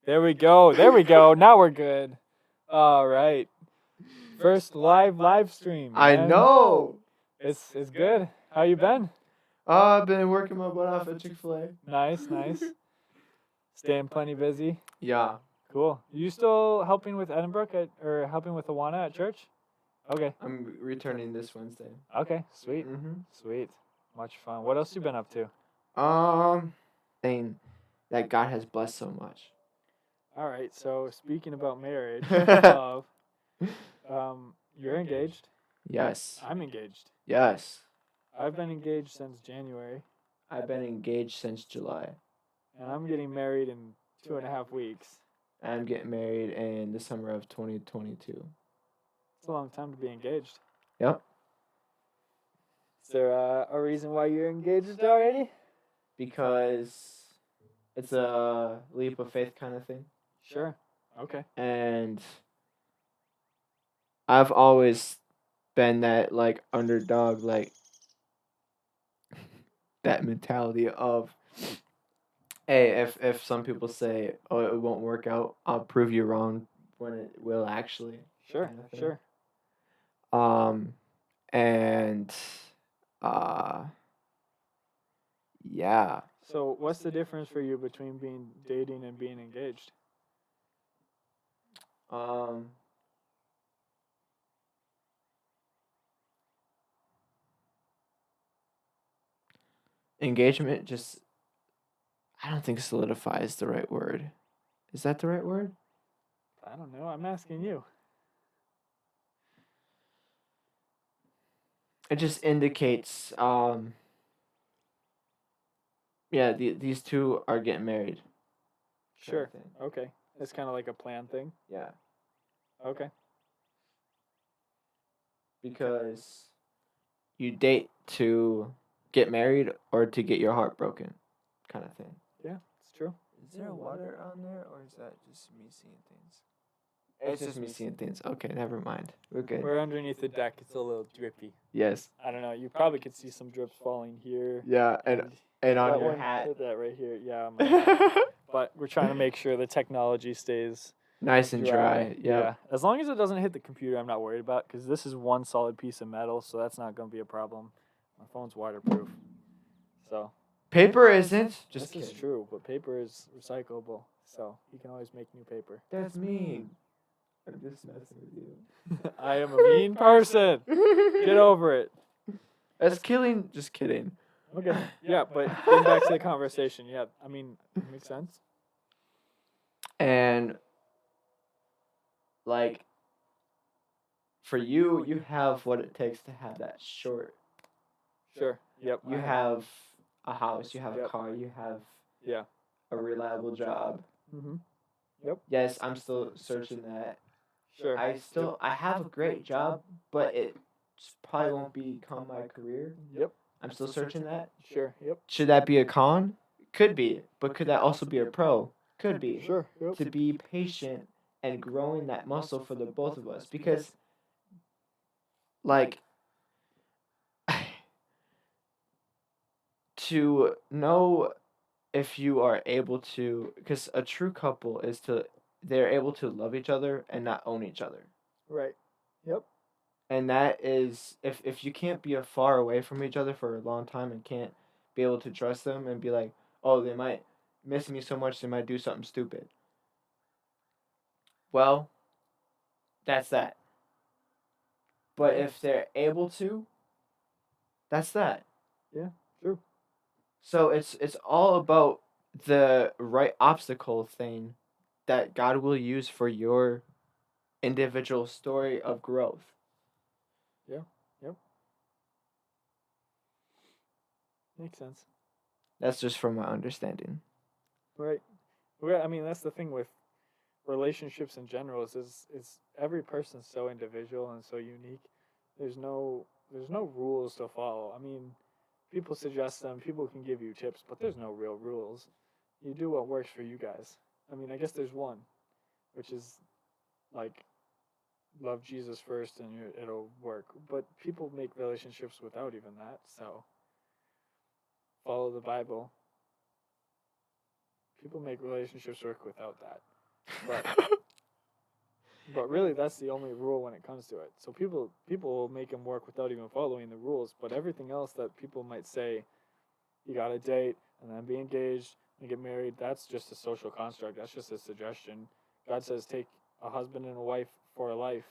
There we go. There we go. Now we're good. All right. First live stream, I man. know. It's good. How you been? I've been working my butt off at Chick-fil-A. Nice. Staying plenty busy. Yeah. Cool. You still helping with Edinburgh or helping with Awana at church? Okay. I'm returning this Wednesday. Okay. Sweet. Sweet. Much fun. What else you been up to? Thing that God has blessed so much. All right. So speaking about marriage, you're engaged. Yes. I'm engaged. Yes. I've been engaged since January. I've been engaged since July. And I'm getting married in 2.5 weeks. I'm getting married in the summer of 2022. It's a long time to be engaged. Yep. Is there a reason why you're engaged already? Because it's a leap of faith kind of thing. Sure. Okay. And I've always been that like underdog, like that mentality of, hey, if some people say, oh, it won't work out, I'll prove you wrong when it will actually. Sure. Kind of thing. Sure. And yeah. So what's the difference for you between being dating and being engaged? Engagement just, I don't think solidify is the right word. Is that the right word? I don't know. I'm asking you. It just indicates, these two are getting married. Sure. Okay. It's kind of like a plan thing. Yeah. Okay. Because you date to get married or to get your heart broken, kind of thing. Yeah, it's true. Is there water on there, or is that just me seeing things? It's just me seeing things. Okay, never mind. We're good. We're underneath the deck. It's a little drippy. Yes. I don't know. You probably could see some drips falling here. Yeah, and on that your one hat. hit that right here. Yeah. My hat. But we're trying to make sure the technology stays nice and dry. Yeah. As long as it doesn't hit the computer, I'm not worried about, because this is one solid piece of metal, so that's not going to be a problem. My phone's waterproof. So. Paper isn't. Just this is true, but paper is recyclable, so you can always make new paper. That's mean. I'm just messing with you. I am a mean person. Get over it. That's killing. Just kidding. Okay. Yeah, but getting back to the conversation, yeah, I mean, it makes sense. And like, for you, you have what it takes to have that short. Sure. Yep. You have a house, you have a car, you have a reliable job. Mm-hmm. Yep. Yes, I'm still searching that. Sure. I have a great job, but it probably won't become my career. Yep. I'm still searching that. Sure. Yep. Should that be a con? Could be. But could that also be a pro? Could be. Sure. Yep. To be patient and growing that muscle for the both of us. Because, like, to know if you are able to, because a true couple is they're able to love each other and not own each other. Right. Yep. And that is, if you can't be far away from each other for a long time and can't be able to trust them and be like, oh, they might miss me so much they might do something stupid. Well, that's that. But if they're able to, that's that. Yeah, true. So it's all about the right obstacle thing that God will use for your individual story of growth. Yeah. Yep. Makes sense. That's just from my understanding. Right. Well, I mean, that's the thing with relationships in general is every person's so individual and so unique. There's no rules to follow. I mean, people suggest them, people can give you tips, but there's no real rules. You do what works for you guys. I mean, I guess there's one, which is like love Jesus first and it'll work. But people make relationships without even that, so follow the Bible. People make relationships work without that. But but really, that's the only rule when it comes to it. So people will make him work without even following the rules. But everything else that people might say, you gotta date and then be engaged and get married. That's just a social construct. That's just a suggestion. God says take a husband and a wife for a life.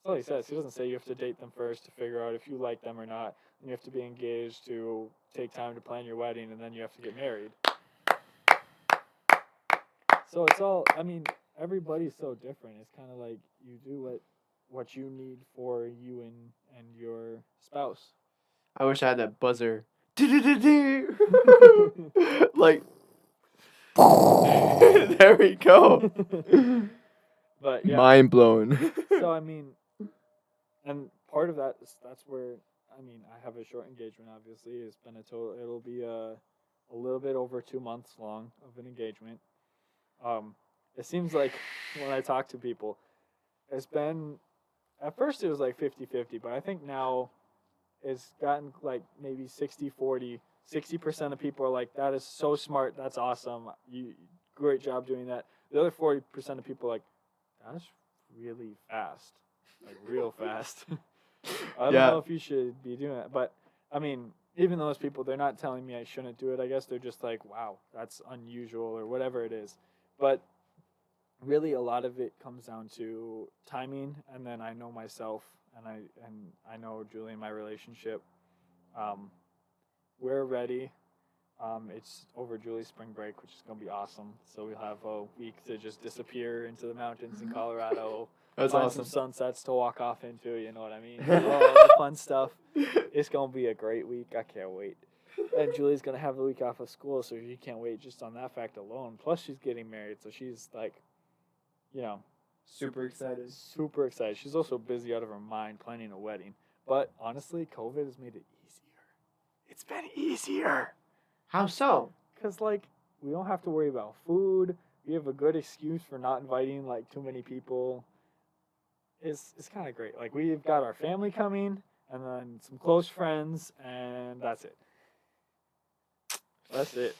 That's all he says. He doesn't say you have to date them first to figure out if you like them or not. And you have to be engaged to take time to plan your wedding, and then you have to get married. So it's all. I mean, everybody's so different. It's kind of like you do what you need for you and your spouse. I wish I had that buzzer. Like, there we go. But yeah. Mind blown. So I mean, and part of that is that's where I mean I have a short engagement. Obviously, it's been a total. It'll be a little bit over 2 months long of an engagement. It seems like when I talk to people, it's been at first it was like 50-50, but I think now it's gotten like maybe 60-40. 60% of people are like, that is so smart, that's awesome, you great job doing that. The other 40% of people are like, that's really fast, like real fast. I don't know if you should be doing that, but I mean, even those people, they're not telling me I shouldn't do it. I guess they're just like, wow, that's unusual or whatever it is. But really, a lot of it comes down to timing, and then I know myself, and I know Julie and my relationship. We're ready. It's over Julie's spring break, which is gonna be awesome. So we'll have a week to just disappear into the mountains in Colorado. That's find awesome. some sunsets to walk off into. You know what I mean? All the fun stuff. It's gonna be a great week. I can't wait. And Julie's gonna have the week off of school, so she can't wait just on that fact alone. Plus, she's getting married, so she's like, you know, Super excited. super excited. She's also busy out of her mind planning a wedding. But honestly, COVID has made it easier. It's been easier. How so? Because, like, we don't have to worry about food. We have a good excuse for not inviting, like, too many people. It's kind of great. Like, we've got our family coming, and then some close friends, and that's it. That's it.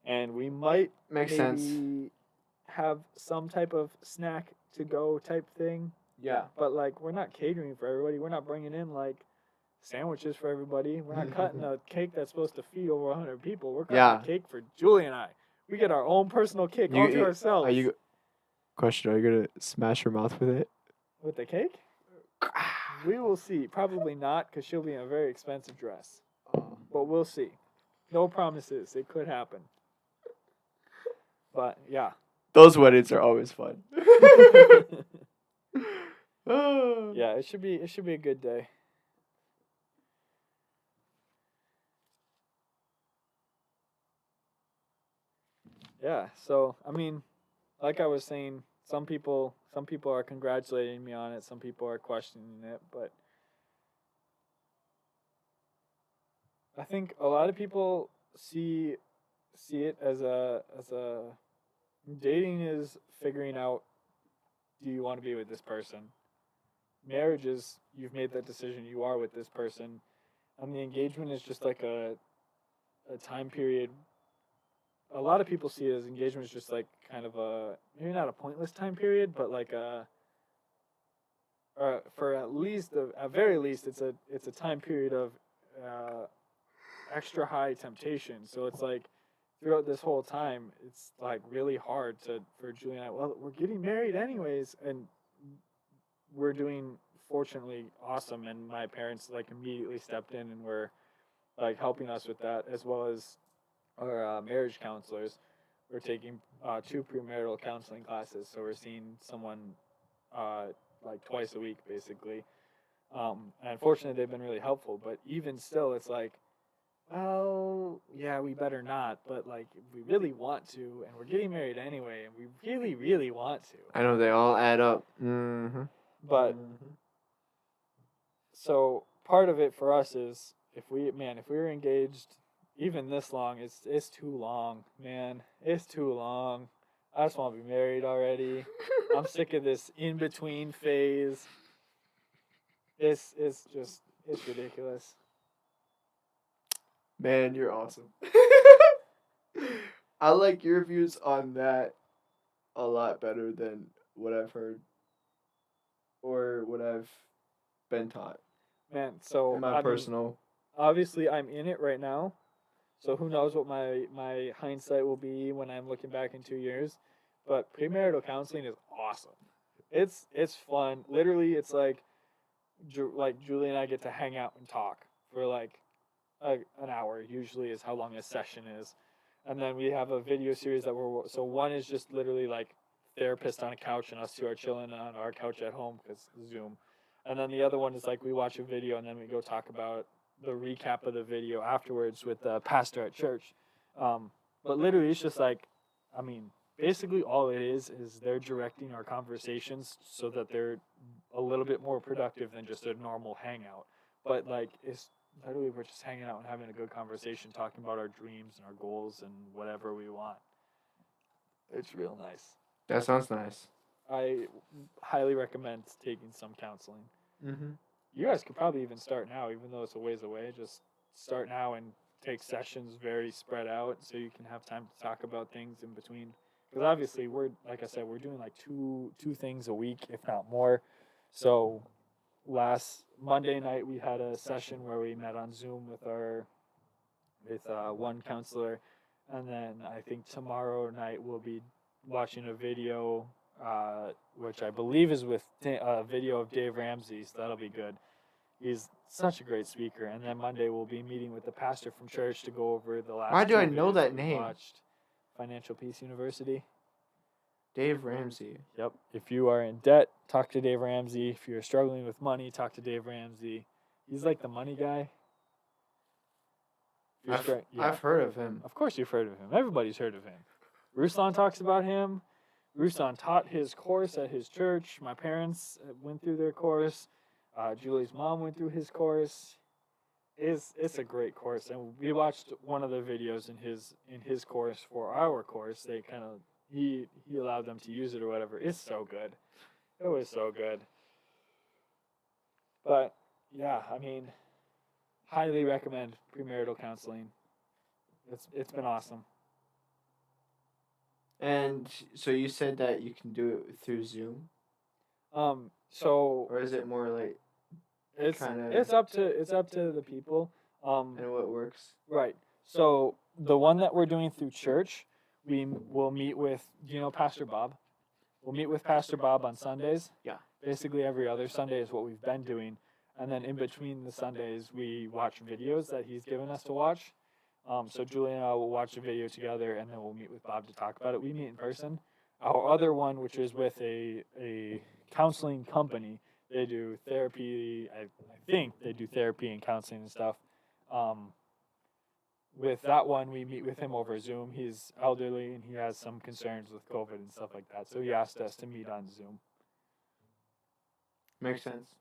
And we might Makes maybe sense. have some type of snack to go type thing. Yeah. But, like, we're not catering for everybody. We're not bringing in, like, sandwiches for everybody. We're not cutting a cake that's supposed to feed over 100 people. We're cutting a cake for Julie and I. We get our own personal cake all to ourselves. Question, are you going to smash her mouth with it? With the cake? We will see. Probably not, because she'll be in a very expensive dress. But we'll see. No promises. It could happen. But, yeah. Those weddings are always fun. Yeah, it should be a good day. Yeah, so I mean, like I was saying, some people are congratulating me on it, some people are questioning it, but I think a lot of people see it as a dating is figuring out, do you want to be with this person? Marriage is you've made that decision, you are with this person, and the engagement is just like a time period. A lot of people see it as engagement is just like kind of a maybe not a pointless time period, but like for at very least it's a time period of extra high temptation. So it's like throughout this whole time, it's like really hard for Julie and I. Well, we're getting married anyways, and we're doing fortunately awesome, and my parents like immediately stepped in and were like helping us with that, as well as our marriage counselors. We're taking 2 premarital counseling classes, so we're seeing someone like twice a week, basically. And unfortunately, they've been really helpful. But even still, it's like, well, yeah, we better not. But like, if we really want to, and we're getting married anyway, and we really, really want to. I know they all add up. Mm-hmm. But so part of it for us is if we were engaged even this long, it's too long, man. It's too long. I just want to be married already. I'm sick of this in between phase. It's ridiculous. Man, you're awesome. I like your views on that a lot better than what I've heard or what I've been taught. Man, so In my I mean, personal, obviously I'm in it right now, so who knows what my hindsight will be when I'm looking back in 2 years. But premarital counseling is awesome. It's fun. Literally, it's like Julie and I get to hang out and talk for like an hour. Usually is how long a session is, and then we have a video series that we're so one is just literally like therapist on a couch and us two are chilling on our couch at home because Zoom, and then the other one is like we watch a video and then we go talk about the recap of the video afterwards with the pastor at church. But literally, it's just like, I mean, basically all it is they're directing our conversations so that they're a little bit more productive than just a normal hangout. But like, it's literally we're just hanging out and having a good conversation, talking about our dreams and our goals and whatever we want. It's real nice. that sounds nice. I highly recommend taking some counseling. Mm-hmm. You guys could probably even start now, even though it's a ways away. Just start now and take sessions very spread out so you can have time to talk about things in between. Because obviously, we're like I said, we're doing like two things a week, if not more. So last Monday night we had a session where we met on Zoom with one counselor, and then I think tomorrow night we'll be watching a video, which I believe is with a video of Dave Ramsey. So that'll be good. He's such a great speaker. And then Monday we'll be meeting with the pastor from church to go over the last. Why do two I know videos that we name? Watched. Financial Peace University. Dave Ramsey. Yep. If you are in debt, talk to Dave Ramsey. If you're struggling with money, talk to Dave Ramsey. He's like the money guy. I've heard of him. Of course you've heard of him. Everybody's heard of him. Ruslan talks about him. Ruslan taught his course at his church. My parents went through their course. Julie's mom went through his course. It's a great course, and we watched one of the videos in his course for our course. They kind of he allowed them to use it or whatever. It's so good. It was so good. But yeah, I mean, highly recommend premarital counseling. It's been awesome. And so you said that you can do it through Zoom, So or is it more like it's kinda- it's up to the people. and what works? Right. So the one that we're doing through church, we will meet with, Pastor Bob. We'll meet with Pastor Bob on Sundays. Yeah. Basically every other Sunday is what we've been doing. And then in between the Sundays, we watch videos that he's given us to watch. So Julie and I will watch a video together, and then we'll meet with Bob to talk about it. We meet in person. Our other one, which is with a counseling company, they do therapy. I think they do therapy and counseling and stuff. With that one, we meet with him over Zoom. He's elderly and he has some concerns with COVID and stuff like that. So he asked us to meet on Zoom. Makes sense.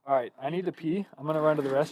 All right, I need to pee. I'm going to run to the restroom.